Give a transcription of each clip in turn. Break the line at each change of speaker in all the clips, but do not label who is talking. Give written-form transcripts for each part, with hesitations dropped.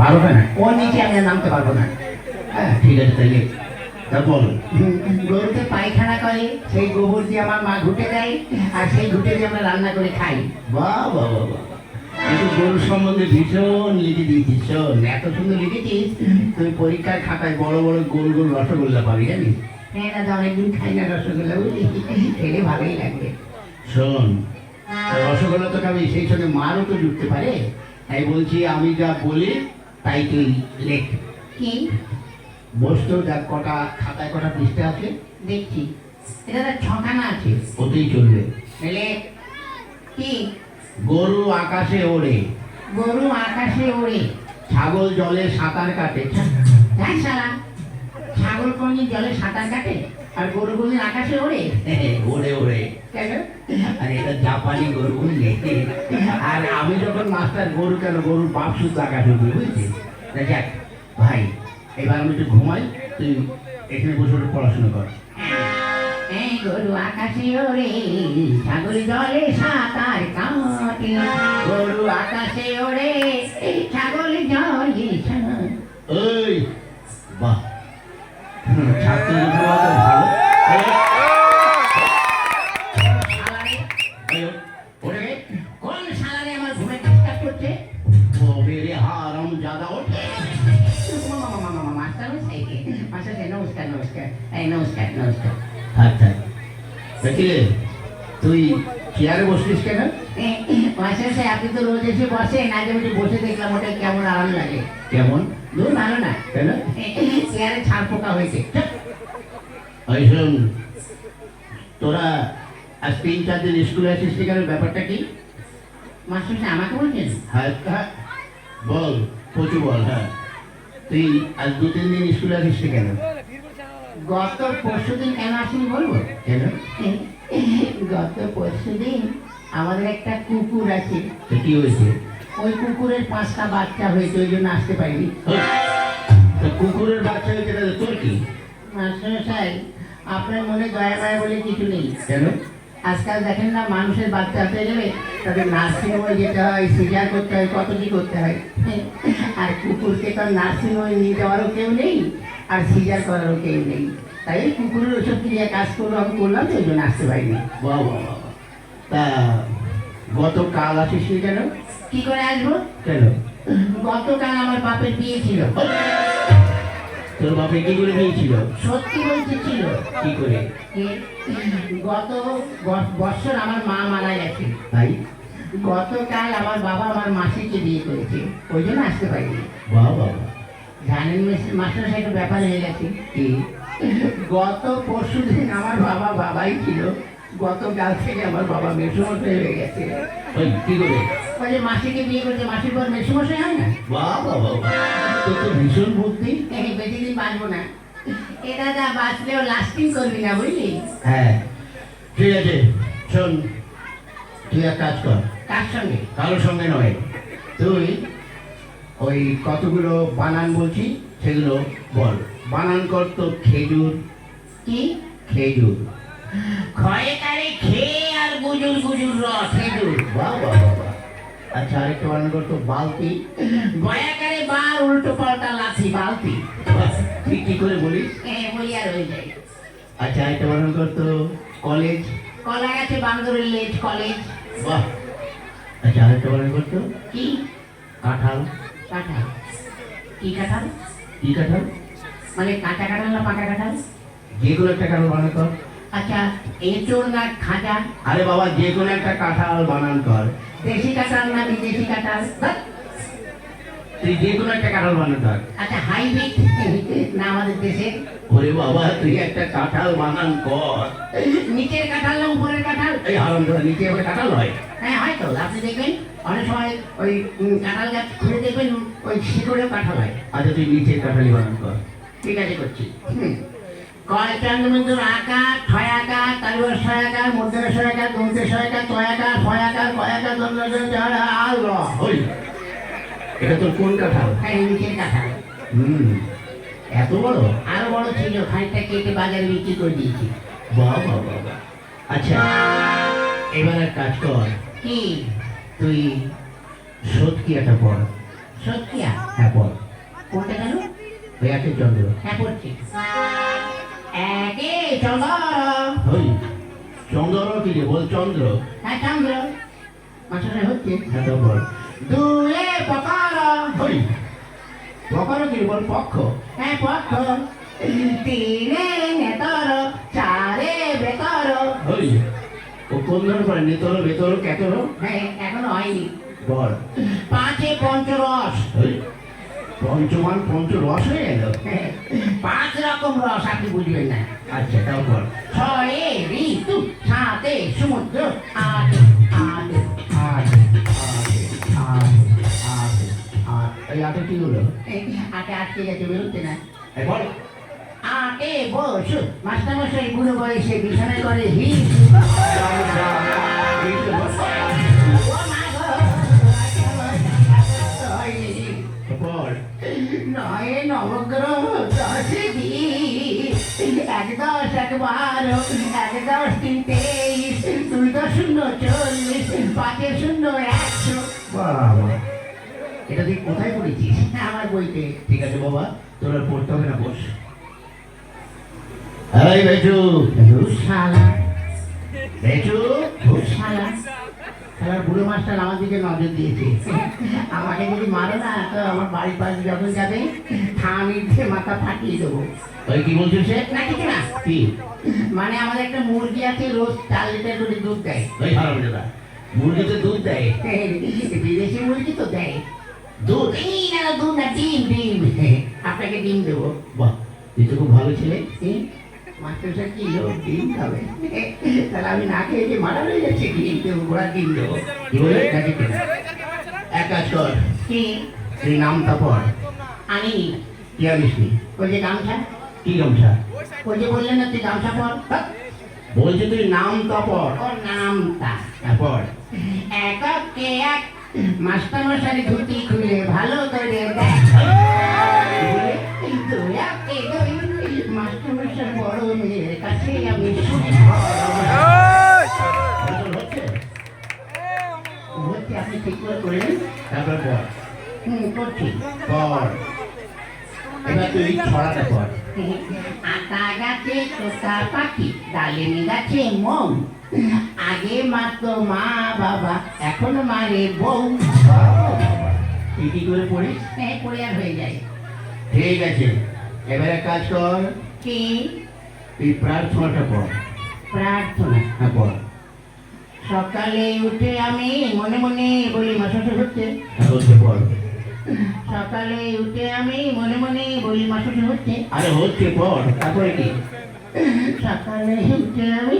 বারোটা না, ওর নিচে আমি আর নামতে পারবো না। হ্যাঁ ঠিক আছে, তাইলে তারপর গরুতে পায়খানা করে, সেই গোবর দিয়ে আমার মা ঘুটে দেয়, আর সেই ঘুটে দিয়ে আমরা রান্না করে খাই। বাহ বাহ বাহ বাহ, কিন্তু গরুর সম্বন্ধে ভীষণ লিখে দিয়েছিস। শোন, এত সুন্দর লিখেছিস, তুই পরীক্ষার খাতায় বড় বড় গোল গোল রসগোল্লা পাবি, জানিস? হ্যাঁ দাদা, অনেকদিন খাই না রসগোল্লা, বুঝলি, খেলে ভালোই লাগবে। শোন, রসগোল্লা তো খাবি, সেই সঙ্গে মারও তো জুটতে পারে। তাই বলছি, আমি যা বলি তাই তুই লেখ। কি বসতো, যা কটা খাতায় কটা পৃষ্ঠা আছে দেখছি, এটা তো ছখানা আছে, ওতেই চলবে। লেখ। কি? গরু আকাশে ওড়ে। গরু আকাশে ওড়ে। ছাগল জলে সাঁতার কাটে। হ্যাঁ শালা, ছাগল কোনদিন জলে সাঁতার কাটে আর গরু কোনদিন আকাশে ওড়ে? ওড়ে ওড়ে কেন? আর এটা জাপানি গরু, বুঝলি? আর আমি যখন মাস্টার, গরু কেন, গরুর বাপ শুদ্ধ আকাশে উঠবে, বুঝলি? যাক ভাই, এবার আমি একটু ঘুমাই, তুই এখানে বসে বসে পড়াশোনা কর। গরু আকাশে ওড়ে, ছাগল জলে সাঁতার কাটে। গরু আকাশে ওড়ে, ছাগল জলে সাঁতার। ওই বাহ, ছাত্র ভালো। কোন শালারে আমার ঘুমে ডিস্টার্ব করছে? ও মেরে হারাম জাদা, ওঠে। মাস্টার নমস্কার নমস্কার, এই নমস্কার নমস্কার। আচ্ছা বুঝলে, তুই চেয়ারে বসলিস কেন? মাস্টার সাহেব, আপনি তো রোজ এসে বসেন, আগে আমি বসে দেখলাম, ওটা কেমন আরাম লাগে। কেমন? দূর ভালো না কেন? চেয়ারে ছাড় পোকা হয়েছে। ওই শোন, তোরা আজ 3-4 দিন স্কুলে আসিস কেন, ব্যাপারটা কি? মাস্টার সাহেব আমাকে বলছেন? হ্যাঁ হ্যাঁ বল, প্রচুর বল। হ্যাঁ, তুই আজ 2-3 দিন স্কুলে আসিস কেন? গত পরশুদিন কেন আসিনি বলবো? কেন? গত পরশুদিন আমাদের একটা কুকুর আছে। কি হয়েছে? ওই কুকুরের 5টা বাচ্চা হয়েছে, ওই জন্য আসতে পারিনি। কুকুরের বাচ্চা হয়েছে, তোর কি? মাস্টার সাহেব, আপনার মনে দয়া মায়া বলে কিছু নেই। কেন? আজকাল দেখেন না, মানুষের বাচ্চা হতে গেলে তাদের নার্সিংহোমে যেতে হয়, সিজার করতে হয়, কত কি করতে হয়। আর কুকুরকে তো নার্সিংহোমে নিয়ে যাওয়ারও কেউ নেই, আর সিজার করারও কেউ নেই। তাই কুকুরের ওসব ক্রিয়া কাজ করলো, আমি করলাম, ওই জন্য আসতে পারিনি। বাহ বাহ বাহ। তা গতকাল আসিস কেন? কি করে আসবো? কেন? গতকাল আমার বাপের বিয়ে ছিল। তোর বাপের কি করে বিয়ে ছিল? সত্যি বলছি ছিল। কি করে? গত বছর আমার মা মারা গেছে, তাই গতকাল আমার বাবা আমার মাসিকে বিয়ে করেছে, ওই জন্য আসতে পারিনি। বাহ বাবা। জানেন মাস্টার সাহেব, ব্যাপার হয়ে গেছে কি, গত পরশু দিন আমার বাবা বাবাই ছিল, গতকাল থেকে আমার বাবা মেসোমশাই হয়ে গেছে। ওই কি করে? ওই যে মাসিকে বিয়ে করেছে, মাসির পর মেসোমশাই হয় না? বাহ বাবা, তোর তো ভীষণ বুদ্ধি। বেশি দিন বাঁচবো না, এটা যা বাঁচলেও লাস্টিং করবি না, বুঝলি? হ্যাঁ ঠিক আছে। শোন, তুই এক কাজ কর। কার সঙ্গে? কারোর সঙ্গে নয়, তুই ওই কতগুলো বানান বলছি সেগুলো বল। বানান কর তো। খেজুর। কি? খেজুর। ক্ষয়ে কারে খেয়ে আর গুজুর গুজুর র, খেজুর। বাহ বাহ বাহ। আচ্ছা, আরেকটা বানান কর তো। বালতি। বয়াকারে বার উল্টো পাল্টা লাঠি, বালতি। তুই কি করে বলিস? হ্যাঁ বলি আর হয়ে যায়। আচ্ছা, আরেকটা বানান কর তো। কলেজ। কলা গাছে বান্দরের লেজ, কলেজ। বাহ। আচ্ছা, আরেকটা বানান কর তো। কি? কাঁঠাল। কাঁঠাল। কি কাঁঠাল? কি কাঁঠাল মানে কাঁচা কাঁঠাল না পাকা কাঁঠাল? যে কোনো একটা কাঁঠাল বানান কর। আচ্ছা, এঁচোড় না খাজা? আরে বাবা, যে কোনো একটা কাঁঠাল বানান কর। দেশি কাঁঠাল না বিদেশি কাঁঠাল? তুই যে কোনো একটা কাঁঠাল বানান কর। আচ্ছা, হাইব্রিড না আমাদের দেশে? ওরে বাবা, তুই একটা কাঁঠাল বানান কর। নিচের কাঁঠাল না উপরের কাঁঠাল? এই হারামজাদা, নিচে আবার কাঁঠাল হয়? হ্যাঁ হয় তো, আপনি দেখবেন অনেক সময় ওই কাঁঠাল গাছ খুলে দেখবেন ওই শিকড়েও কাঁঠাল হয়। আচ্ছা, তুই নিচের কাঁঠালই বানান কর। ঠিক আছে, করছি। কয়টার আকার, ছয় আকার, তালুয়ার 6 আকার, মধ্যের 6 আকার, দন্তের 6 আকার, 6 আকার, 6 আকার, 6 আকার, এটা তোর কোন কাঁঠাল? হ্যাঁ, নিচের কাঁঠাল। এত বড়? আরো বড় ছিল, খানিকটা কেটে বাজারে বিক্রি করে দিয়েছি। বাহ বাহ বাহ। আচ্ছা, এবার এক কাজ কর। কি? তুই সৎকিয়াটা পড়। সত্যি হ্যাঁ বল কোনটা গেল ওই আছে চন্দ্র হ্যাঁ পড়ছি একে চন্দ্র ওই চন্দ্র কি রে বল চন্দ্র হ্যাঁ চন্দ্র মাস্টার হচ্ছে হ্যাঁ তো বল দুয়ে পকার ওই পকার কি বল পক্ষ হ্যাঁ পক্ষ তিনে নেতর চারে বেতর ওই ও কোন ধরনের করে নেতর বেতর কেতর হ্যাঁ এখনো হয়নি বল পাঁচে পঞ্চরস পঞ্চমান পঞ্চরস হয়ে গেল পাঁচ রকম রস আপনি বুঝবেন না আচ্ছা তাও বল ছয়ে ঋতু সাতে সমুদ্র আট আট আট আট আট আট এই আটে কি হলো আটে আটকে গেছে বেরোচ্ছে না বল আটে বসু মাস্টারমশাই বুড়ো বয়সে বিছানায় করে হিট নয় নবগ্রহ দশে এক দশ এক বারো এক দশ তিন 23 দুই দশ শূন্য 40 পাঁচে শূন্য 100 বাবা এটা তুই কোথায় পড়েছিস আমার বইতে ঠিক আছে বাবা তোর আর পড়তে হবে না বস এই বেচু শালা বেচু শালা খেলার বুড়ো মাস্টার আমার দিকে নজর দিয়েছে আমাকে যদি মারো না তো আমার বাড়ির পাশে যখন যাবে থামিতে মাথা ফাটিয়ে দেবো ওই কি বলছিস সে না কিছু না কি মানে আমাদের একটা মুরগি আছে রোজ 4 লিটার করে দুধ দেয় ওই হারাম দাদা মুরগিতে দুধ দেয় বিদেশি মুরগি তো দেয় দুধ এই না দুধ না ডিম ডিম আপনাকে ডিম দেবো বাহ তুই তো খুব ভালো ছেলে মাস্টার সাহেব কি লোক ডিম খাবে তাহলে আমি না খেয়ে যে মারা হয়ে যাচ্ছে ডিম দেবো ঘোড়া ডিম দেবো কি বলে এক কাজ কর কি তুই নামটা পড় আমি কি আনিস নি ওই যে গামছা কি গামছা ওই যে বললেন না তুই গামছা পড় বলছি তুই নামটা পড় ও নামটা পড় এককে এক মাস্টারমশাই ধুতি খুলে ভালো করে দেখ মাস্টারমশাই বড় মেয়ের কাছে আমি হচ্ছে আপনি ঠিক করে করেন তারপর পর করছি পর এবার তুই ছড়াটা পর আতা গাছে তোতা পাখি ডালিমি গাছে মৌ আগে মারতো মা বাবা এখন মারে বউ তুই কি করে পড়িস হ্যাঁ পড়ে আর হয়ে যায় ঠিক আছে এবারে কাজ কর কি তুই প্রার্থনাটা পড় প্রার্থনা হ্যাঁ পড় সকালে উঠে আমি মনে মনে বলি মাসাটা হচ্ছে হচ্ছে পড় সকালে উঠে আমি মনে মনে বলি মাসাটা হচ্ছে আরে হচ্ছে পড় তারপরে কি সকালে উঠে আমি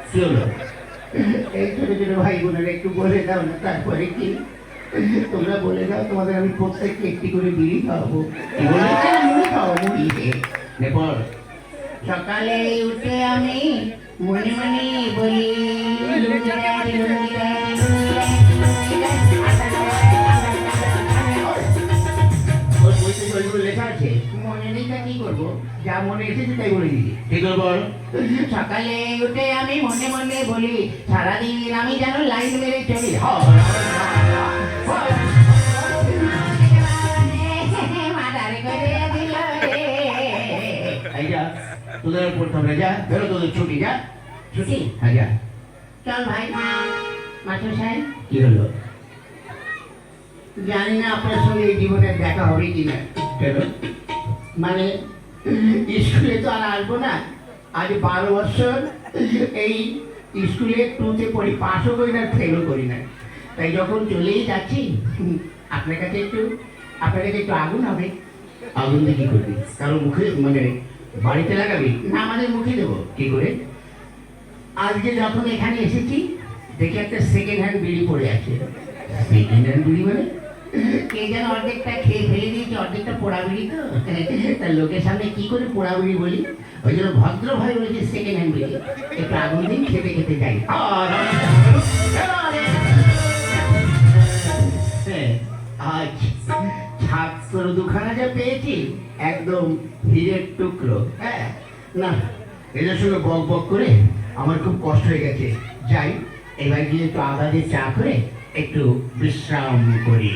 কি হলো এই ছোট ছোট ভাই বোনেরা একটু বলে দাও না তারপরে কি তোমরা বলে দাও তোমাদের আমি প্রত্যেককে একটি করে বিড়ি খাওয়াবো মুড়ি খাওয়াবো পড় সকালে উঠে আমি মনে মনে বলি লেখা আছে মনে নেই তা কি করবো যা মনে এসেছে তাই বলে দিদি ঠিক বল সকালে উঠে আমি মনে মনে বলি সারাদিন আমি যেন লাইন মেরে চলি তোদের পড়তে হবে যা বেরো তোদের ছুটি যা ছুটি হ্যাঁ যা চল ভাই মাস্টার সাহেব কি হলো জানি না আপনার সঙ্গে এই জীবনে দেখা হবে কিনা কেন মানে স্কুলে তো আর আসবো না আজ 12 বছর এই স্কুলে 2তে পড়ি পাসও করি না ফেলও করি না তাই যখন চলেই যাচ্ছি আপনার কাছে একটু আগুন হবে আগুন দিয়ে কি করবি কারো মুখে মানে বাড়িতে লাগাবি না আমাদের মুখে দেবো কি করে আজকে যখন এখানে এসেছি দেখি একটা সেকেন্ড হ্যান্ড বিড়ি পড়ে আছে সেকেন্ড হ্যান্ড বিড়ি মানে কে যেন অর্ধেকটা খেয়ে ফেলে দিয়েছে অর্ধেকটা পোড়া বিড়ি তো তার লোকের সামনে কি করে পোড়া বিড়ি বলি ওই জন্য ভদ্রভাবে বলেছি সেকেন্ড হ্যান্ড বিড়ি একটু আগুন দিন খেতে খেতে যাই আজ ছাত্র দুখানা যা পেয়েছি একদম হীরের টুকরো হ্যাঁ না এদের সঙ্গে বক বক করে আমার খুব কষ্ট হয়ে গেছে যাই এবার গিয়ে একটু আদা দিয়ে চা করে একটু বিশ্রাম করি।